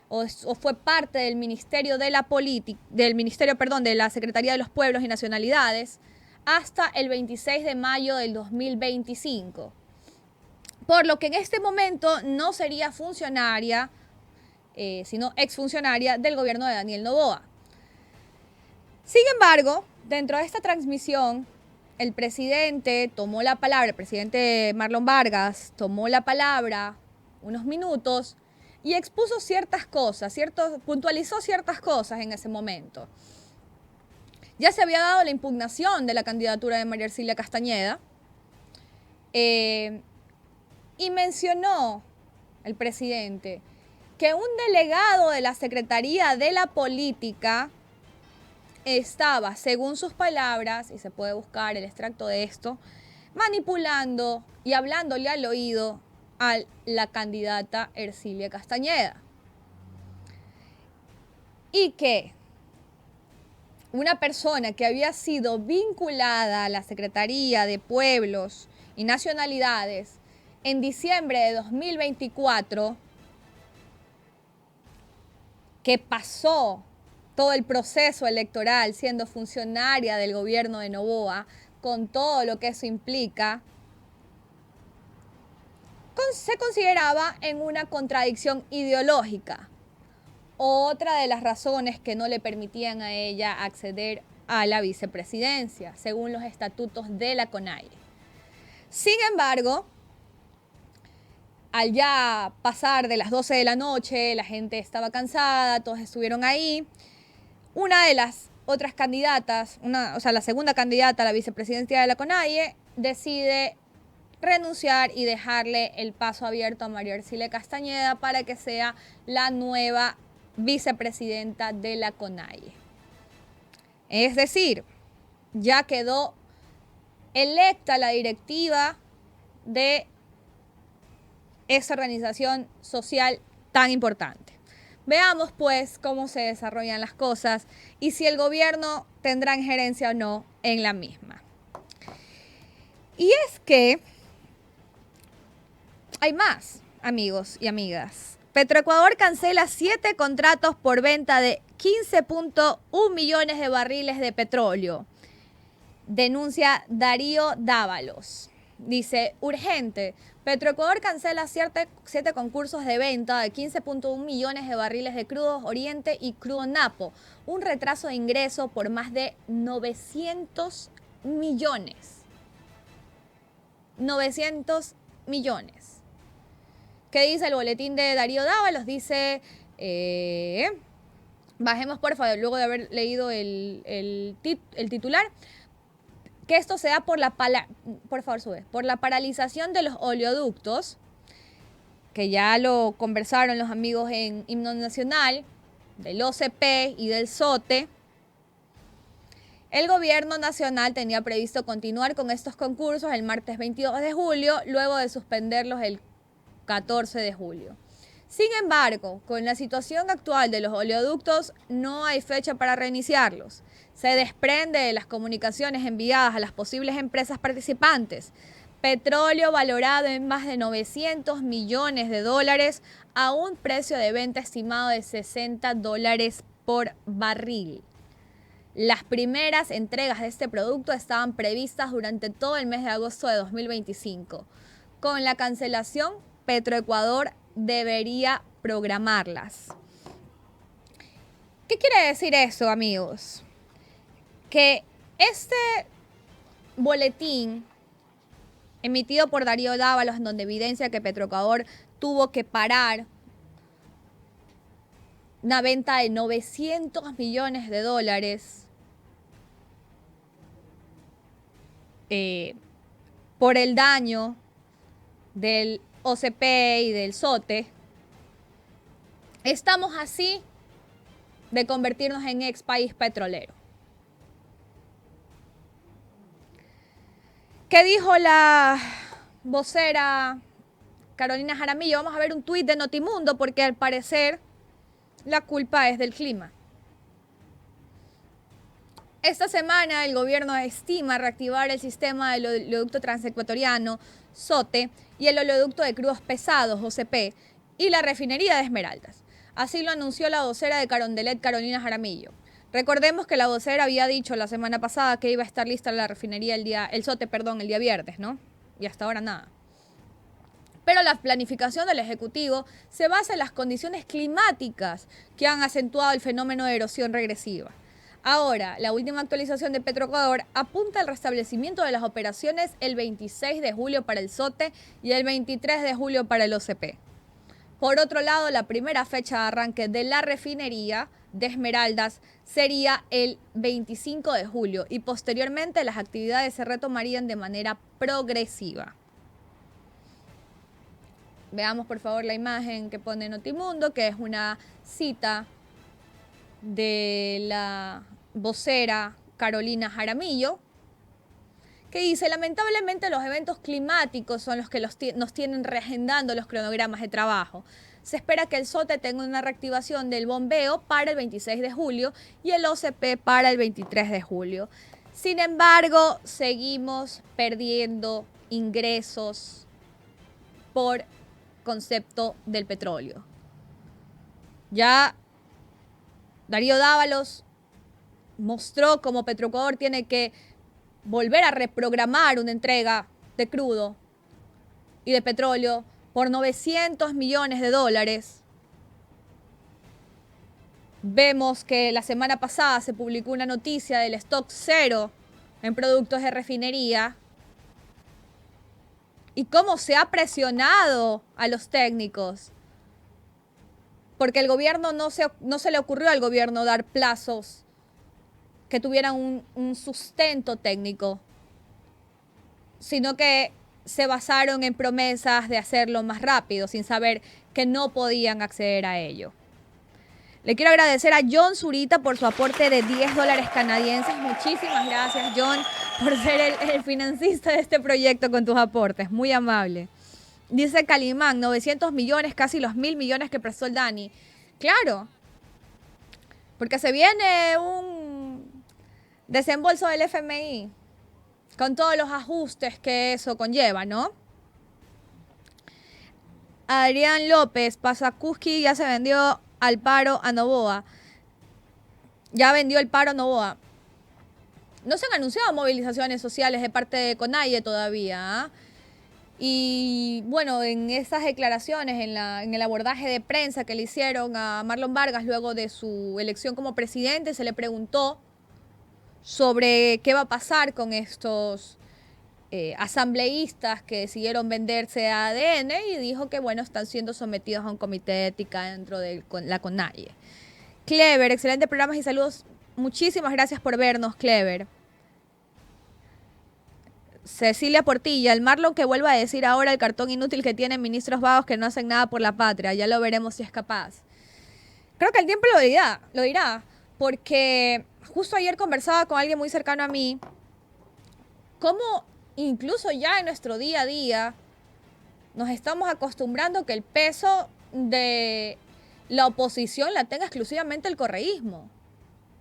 o fue parte del Ministerio de la de la Secretaría de los Pueblos y Nacionalidades hasta el 26 de mayo del 2025. Por lo que en este momento no sería funcionaria, sino exfuncionaria del gobierno de Daniel Noboa. Sin embargo, dentro de esta transmisión, el presidente tomó la palabra, el presidente Marlon Vargas tomó la palabra unos minutos y expuso ciertas cosas, puntualizó ciertas cosas en ese momento. Ya se había dado la impugnación de la candidatura de María Ercilia Castañeda y mencionó el presidente que un delegado de la Secretaría de la Política estaba, según sus palabras, y se puede buscar el extracto de esto, manipulando y hablándole al oído a la candidata Ercilia Castañeda. Y que una persona que había sido vinculada a la Secretaría de Pueblos y Nacionalidades en diciembre de 2024, que pasó todo el proceso electoral siendo funcionaria del gobierno de Noboa, con todo lo que eso implica, se consideraba en una contradicción ideológica. Otra de las razones que no le permitían a ella acceder a la vicepresidencia, según los estatutos de la CONAIE. Sin embargo, al ya pasar de las 12 de la noche, la gente estaba cansada, todos estuvieron ahí. Una de las otras candidatas, la segunda candidata a la vicepresidencia de la CONAIE, decide renunciar y dejarle el paso abierto a María Ercilia Castañeda para que sea la nueva vicepresidenta de la CONAIE. Es decir, ya quedó electa la directiva de esa organización social tan importante. Veamos pues cómo se desarrollan las cosas y si el gobierno tendrá injerencia o no en la misma. Y es que hay más, amigos y amigas. Petroecuador cancela 7 contratos por venta de 15.1 millones de barriles de petróleo. Denuncia Darío Dávalos. Dice, urgente, Petroecuador cancela 7 concursos de venta de 15.1 millones de barriles de crudo Oriente y crudo Napo. Un retraso de ingreso por más de 900 millones. 900 millones. ¿Qué dice el boletín de Darío Dávalos? Dice, bajemos por favor, luego de haber leído el titular, que esto se da por la paralización de los oleoductos, que ya lo conversaron los amigos en Himno Nacional, del OCP y del SOTE. El gobierno nacional tenía previsto continuar con estos concursos el martes 22 de julio, luego de suspenderlos el 14 de julio. Sin embargo, con la situación actual de los oleoductos, no hay fecha para reiniciarlos. Se desprende de las comunicaciones enviadas a las posibles empresas participantes. Petróleo valorado en más de 900 millones de dólares a un precio de venta estimado de $60 por barril. Las primeras entregas de este producto estaban previstas durante todo el mes de agosto de 2025. Con la cancelación, Petroecuador debería programarlas. ¿Qué quiere decir eso, amigos? Que este boletín emitido por Darío Dávalos, en donde evidencia que Petroecuador tuvo que parar una venta de 900 millones de dólares por el daño del OCP y del SOTE. Estamos así de convertirnos en ex país petrolero. ¿Qué dijo la vocera Carolina Jaramillo? Vamos a ver un tuit de Notimundo, porque al parecer la culpa es del clima. Esta semana el gobierno estima reactivar el sistema del oleoducto transecuatoriano, SOTE, y el oleoducto de crudos pesados, OCP, y la refinería de Esmeraldas. Así lo anunció la vocera de Carondelet, Carolina Jaramillo. Recordemos que la vocera había dicho la semana pasada que iba a estar lista la refinería el SOTE, el día viernes, ¿no? Y hasta ahora nada. Pero la planificación del Ejecutivo se basa en las condiciones climáticas que han acentuado el fenómeno de erosión regresiva. Ahora, la última actualización de Petroecuador apunta al restablecimiento de las operaciones el 26 de julio para el SOTE y el 23 de julio para el OCP. Por otro lado, la primera fecha de arranque de la refinería de Esmeraldas sería el 25 de julio y posteriormente las actividades se retomarían de manera progresiva. Veamos por favor la imagen que pone Notimundo, que es una cita de la vocera Carolina Jaramillo, que dice: lamentablemente los eventos climáticos son los que nos tienen reagendando los cronogramas de trabajo. Se espera que el SOTE tenga una reactivación del bombeo para el 26 de julio y el OCP para el 23 de julio. Sin embargo, seguimos perdiendo ingresos por concepto del petróleo. Ya Darío Dávalos mostró cómo Petroecuador tiene que volver a reprogramar una entrega de crudo y de petróleo por 900 millones de dólares. Vemos que la semana pasada se publicó una noticia del stock cero en productos de refinería y cómo se ha presionado a los técnicos, porque el gobierno no se le ocurrió al gobierno dar plazos que tuvieran un sustento técnico, sino que se basaron en promesas de hacerlo más rápido, sin saber que no podían acceder a ello. Le quiero agradecer a John Zurita por su aporte de $10 canadienses. Muchísimas gracias, John, por ser el financista de este proyecto con tus aportes. Muy amable. Dice Calimán, 900 millones, casi los 1.000 millones que prestó el Dani. Claro, porque se viene un desembolso del FMI con todos los ajustes que eso conlleva, ¿no? Adrián López, Pasakuski ya se vendió al paro a Novoa. Ya vendió el paro a Novoa. No se han anunciado movilizaciones sociales de parte de CONAIE todavía, ¿eh? Y bueno, en esas declaraciones, en el abordaje de prensa que le hicieron a Marlon Vargas luego de su elección como presidente, se le preguntó sobre qué va a pasar con estos asambleístas que decidieron venderse a ADN, y dijo que bueno, están siendo sometidos a un comité de ética dentro de la CONAIE. Clever, excelente programas y saludos. Muchísimas gracias por vernos, Clever. Cecilia Portilla, el Marlon que vuelva a decir ahora el cartón inútil que tienen ministros vagos que no hacen nada por la patria. Ya lo veremos si es capaz. Creo que el tiempo lo dirá, porque justo ayer conversaba con alguien muy cercano a mí, cómo incluso ya en nuestro día a día nos estamos acostumbrando que el peso de la oposición la tenga exclusivamente el correísmo.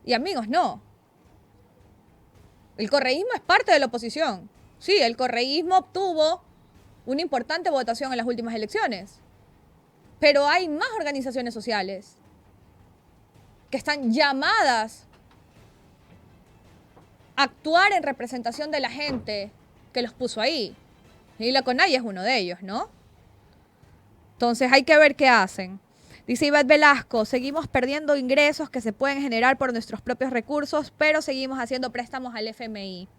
Y amigos, no. El correísmo es parte de la oposición. Sí, el correísmo obtuvo una importante votación en las últimas elecciones. Pero hay más organizaciones sociales que están llamadas a actuar en representación de la gente que los puso ahí. Y la CONAIE es uno de ellos, ¿no? Entonces hay que ver qué hacen. Dice Ivette Velasco, seguimos perdiendo ingresos que se pueden generar por nuestros propios recursos, pero seguimos haciendo préstamos al FMI.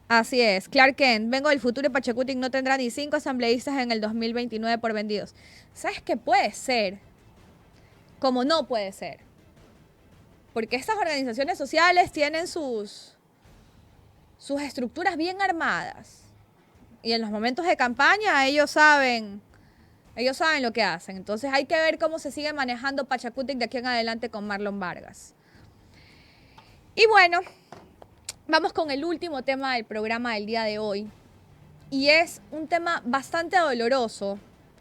Así es. Clark Kent, vengo del futuro y Pachacutic no tendrá ni 5 asambleístas en el 2029 por vendidos. ¿Sabes qué puede ser? Como no puede ser. Porque estas organizaciones sociales tienen sus estructuras bien armadas. Y en los momentos de campaña ellos saben lo que hacen. Entonces hay que ver cómo se sigue manejando Pachacutic de aquí en adelante con Marlon Vargas. Y bueno, vamos con el último tema del programa del día de hoy. Y es un tema bastante doloroso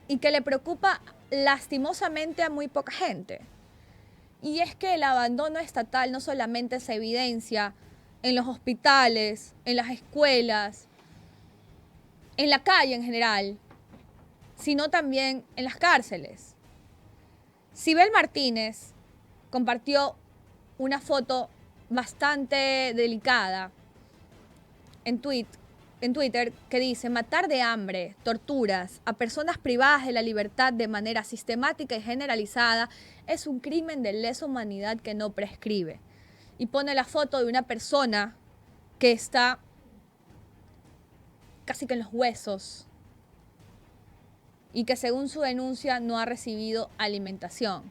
y que le preocupa lastimosamente a muy poca gente. Y es que el abandono estatal no solamente se evidencia en los hospitales, en las escuelas, en la calle en general, sino también en las cárceles. Sibel Martínez compartió una foto bastante delicada en Twitter que dice: matar de hambre, torturas a personas privadas de la libertad de manera sistemática y generalizada es un crimen de lesa humanidad que no prescribe. Y pone la foto de una persona que está casi que en los huesos y que según su denuncia no ha recibido alimentación.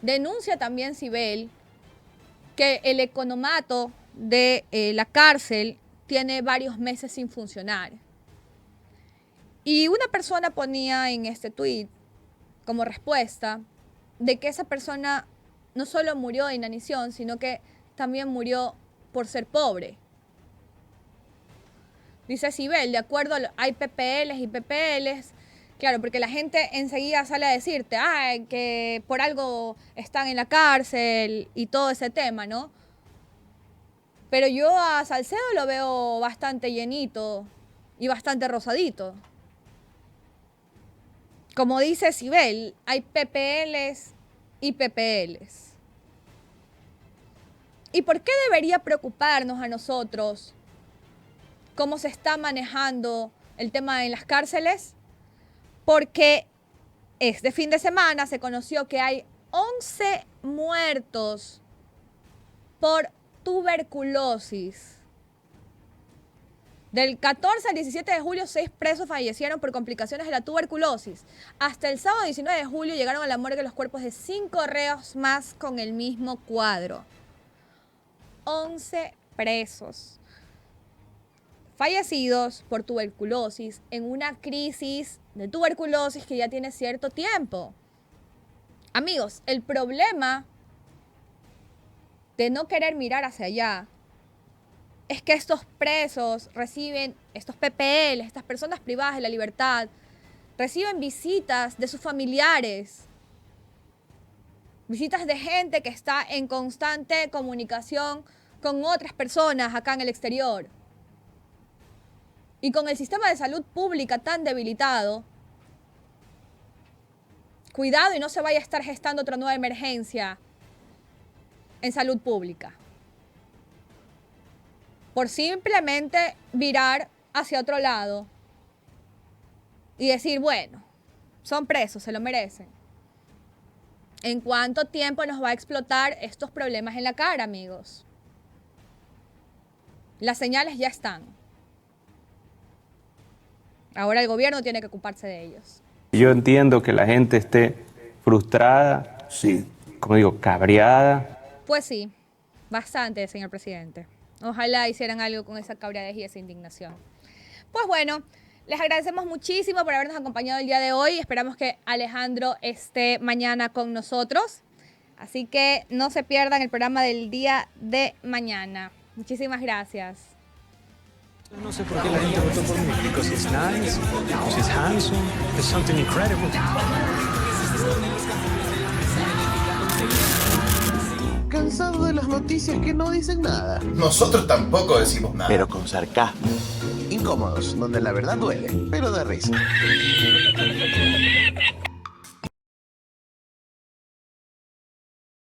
Denuncia también Sibel que el economato de la cárcel tiene varios meses sin funcionar. Y una persona ponía en este tuit como respuesta de que esa persona no solo murió de inanición, sino que también murió por ser pobre. Dice Sibel, de acuerdo, hay PPLs y PPLs, claro, porque la gente enseguida sale a decirte, que por algo están en la cárcel y todo ese tema, ¿no? Pero yo a Salcedo lo veo bastante llenito y bastante rosadito. Como dice Sibel, hay PPLs y PPLs. ¿Y por qué debería preocuparnos a nosotros cómo se está manejando el tema en las cárceles? Porque este fin de semana se conoció que hay 11 muertos por tuberculosis. Del 14 al 17 de julio, 6 presos fallecieron por complicaciones de la tuberculosis. Hasta el sábado 19 de julio llegaron a la morgue los cuerpos de 5 reos más con el mismo cuadro. 11 presos fallecidos por tuberculosis en una crisis de tuberculosis que ya tiene cierto tiempo. Amigos, el problema de no querer mirar hacia allá es que estos presos reciben, estos PPL, estas personas privadas de la libertad, reciben visitas de sus familiares, visitas de gente que está en constante comunicación con otras personas acá en el exterior. Y con el sistema de salud pública tan debilitado, Cuidado y no se vaya a estar gestando otra nueva emergencia en salud pública. Por simplemente virar hacia otro lado y decir, bueno, son presos, se lo merecen. ¿En cuánto tiempo nos va a explotar estos problemas en la cara, amigos? Las señales ya están. Ahora el gobierno tiene que ocuparse de ellos. Yo entiendo que la gente esté frustrada, sí, como digo, cabreada. Pues sí, bastante, señor presidente. Ojalá hicieran algo con esa cabreadez y esa indignación. Pues bueno, les agradecemos muchísimo por habernos acompañado el día de hoy. Esperamos que Alejandro esté mañana con nosotros. Así que no se pierdan el programa del día de mañana. Muchísimas gracias. No sé por qué la gente votó por mí. Because he's nice, because he's handsome, there's something incredible. Cansado de las noticias que no dicen nada. Nosotros tampoco decimos nada. Pero con sarcasmo. Incómodos, donde la verdad duele, pero da risa.